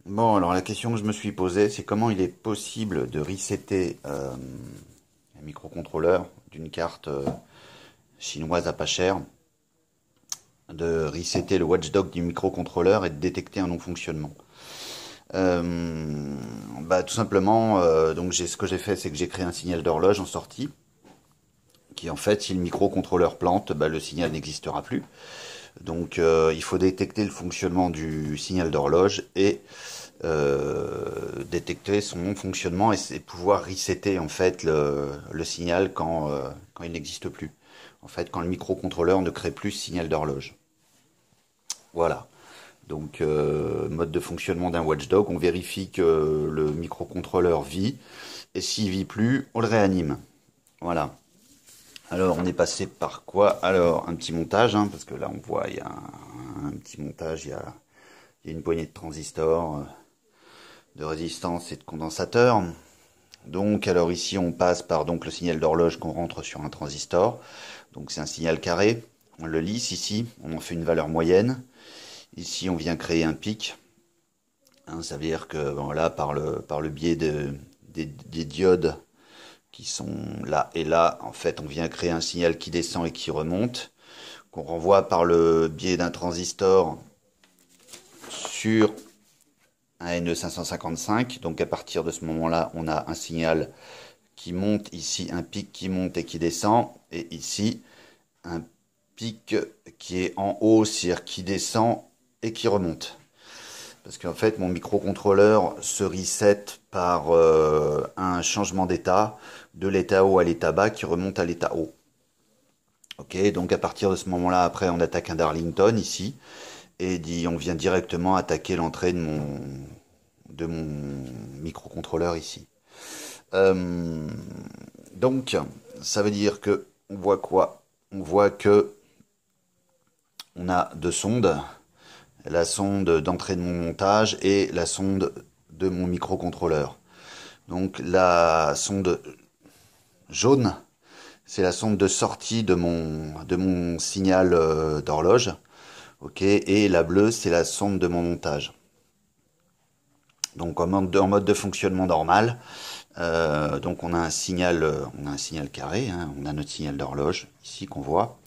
Bon, alors la question que je me suis posée, c'est comment il est possible de resetter un microcontrôleur d'une carte chinoise à pas cher, de resetter le watchdog du microcontrôleur et de détecter un non-fonctionnement. Tout simplement, donc ce que j'ai fait, c'est que j'ai créé un signal d'horloge en sortie, qui en fait, si le microcontrôleur plante, le signal n'existera plus. Donc il faut détecter le fonctionnement du signal d'horloge et détecter son non-fonctionnement et pouvoir resetter en fait le signal quand il n'existe plus. En fait, quand le microcontrôleur ne crée plus ce signal d'horloge. Voilà. Donc, mode de fonctionnement d'un watchdog, on vérifie que le microcontrôleur vit, et s'il vit plus, on le réanime. Voilà. Alors, on est passé par quoi? Alors, un petit montage, hein, parce que là, on voit, il y a un petit montage, il y a une poignée de transistors, de résistance et de condensateurs. Donc, alors ici, on passe par donc le signal d'horloge qu'on rentre sur un transistor. Donc, c'est un signal carré. On le lisse ici, on en fait une valeur moyenne. Ici, on vient créer un pic. Hein, ça veut dire que voilà, par le biais des diodes qui sont là et là, en fait, on vient créer un signal qui descend et qui remonte, qu'on renvoie par le biais d'un transistor sur un NE555. Donc, à partir de ce moment-là, on a un signal qui monte, ici un pic qui monte et qui descend, et ici un pic qui est en haut, c'est-à-dire qui descend et qui remonte. Parce qu'en fait, mon microcontrôleur se reset par un changement d'état, de l'état haut à l'état bas, qui remonte à l'état haut. Ok, donc à partir de ce moment-là, après, on attaque un Darlington ici, et on vient directement attaquer l'entrée de mon microcontrôleur ici. Euh, donc, ça veut dire que on voit quoi? On voit que on a deux sondes, la sonde d'entrée de mon montage et la sonde de mon microcontrôleur. Donc la sonde jaune, c'est la sonde de sortie de mon signal d'horloge. Ok, et la bleue, c'est la sonde de mon montage. Donc en mode de fonctionnement normal, donc on a un signal carré, hein, on a notre signal d'horloge ici qu'on voit.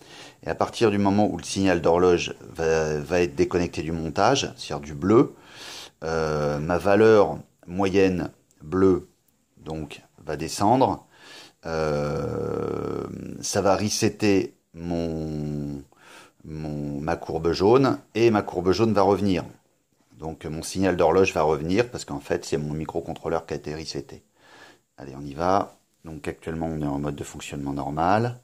Et à partir du moment où le signal d'horloge va être déconnecté du montage, c'est-à-dire du bleu, ma valeur moyenne bleue donc va descendre. Ça va resetter ma courbe jaune et ma courbe jaune va revenir. Donc mon signal d'horloge va revenir parce qu'en fait c'est mon microcontrôleur qui a été reseté. Allez, on y va. Donc actuellement on est en mode de fonctionnement normal.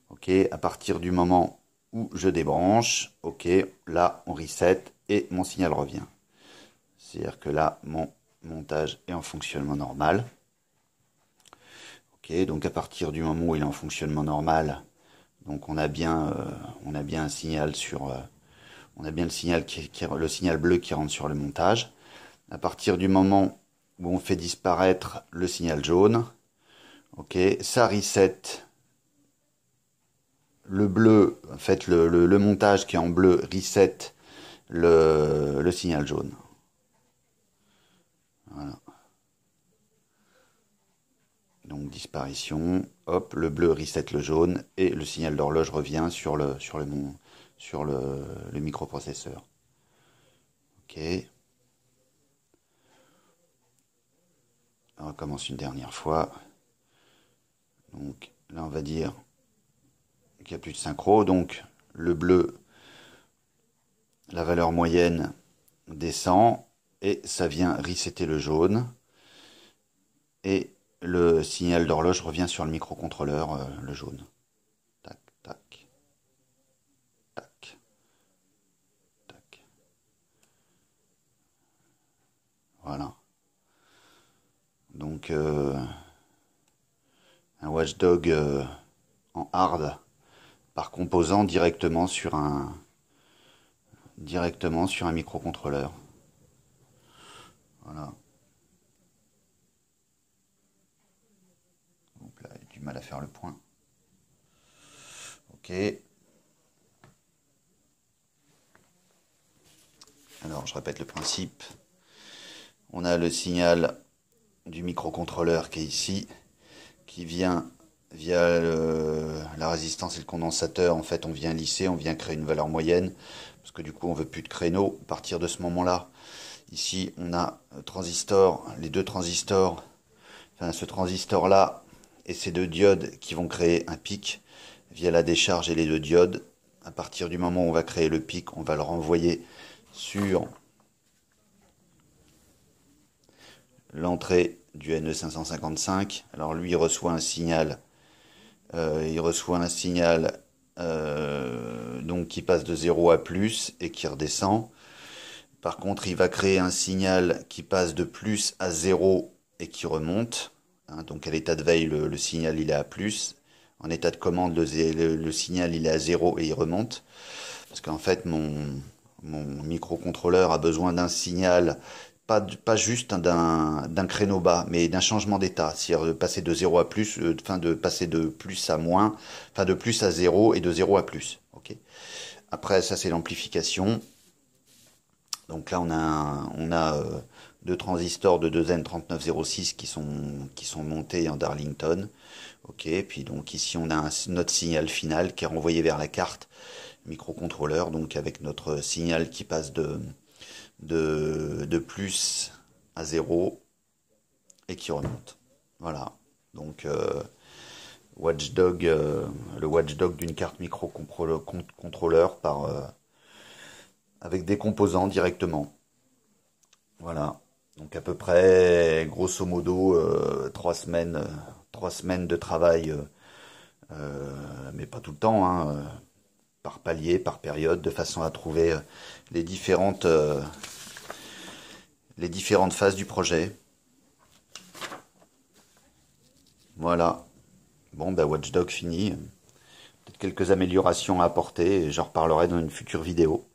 Ok, à partir du moment où je débranche, ok, là on reset et mon signal revient. C'est-à-dire que là mon montage est en fonctionnement normal. Ok, donc à partir du moment où il est en fonctionnement normal, donc on a bien un signal on a bien le signal le signal bleu qui rentre sur le montage. À partir du moment où on fait disparaître le signal jaune, ok, ça reset le bleu, en fait le montage qui est en bleu reset le signal jaune. Voilà. Donc disparition, hop, le bleu reset le jaune et le signal d'horloge revient sur le microprocesseur. Ok. On recommence une dernière fois. Donc là on va dire qu'il n'y a plus de synchro. Donc le bleu, la valeur moyenne descend et ça vient resetter le jaune. Et le signal d'horloge revient sur le microcontrôleur, le jaune. Tac, tac, tac, tac. Voilà. Donc un watchdog en hard par composant directement sur un microcontrôleur. Voilà. Donc là, il y a du mal à faire le point. Ok. Alors, je répète le principe. On a le signal du microcontrôleur qui est ici, qui vient via la résistance et le condensateur. En fait, on vient lisser, on vient créer une valeur moyenne, parce que du coup, on veut plus de créneaux. À partir de ce moment-là, ici, on a les deux transistors, enfin ce transistor-là et ces deux diodes qui vont créer un pic via la décharge et les deux diodes. À partir du moment où on va créer le pic, on va le renvoyer sur l'entrée du NE555. Alors lui, il reçoit un signal, donc qui passe de 0 à plus et qui redescend. Par contre, il va créer un signal qui passe de plus à 0 et qui remonte. Donc à l'état de veille, le signal il est à plus. En état de commande, le signal il est à 0 et il remonte. Parce qu'en fait, mon microcontrôleur a besoin d'un signal, pas juste d'un créneau bas, mais d'un changement d'état. C'est-à-dire de passer de 0 à plus, de passer de plus à moins, de plus à 0 et de 0 à plus. Okay. Après, ça c'est l'amplification. Donc là, on a deux transistors de 2N3906 qui sont montés en Darlington. Ok, puis donc ici on a notre signal final qui est renvoyé vers la carte microcontrôleur, donc avec notre signal qui passe de plus à 0 et qui remonte. Voilà, donc Watchdog, le watchdog d'une carte microcontrôleur avec des composants directement. Voilà, donc à peu près, grosso modo, 3 semaines de travail, mais pas tout le temps, hein, par palier, par période, de façon à trouver les différentes phases du projet. Voilà. Bon, bah Watchdog fini. Peut-être quelques améliorations à apporter, et j'en reparlerai dans une future vidéo.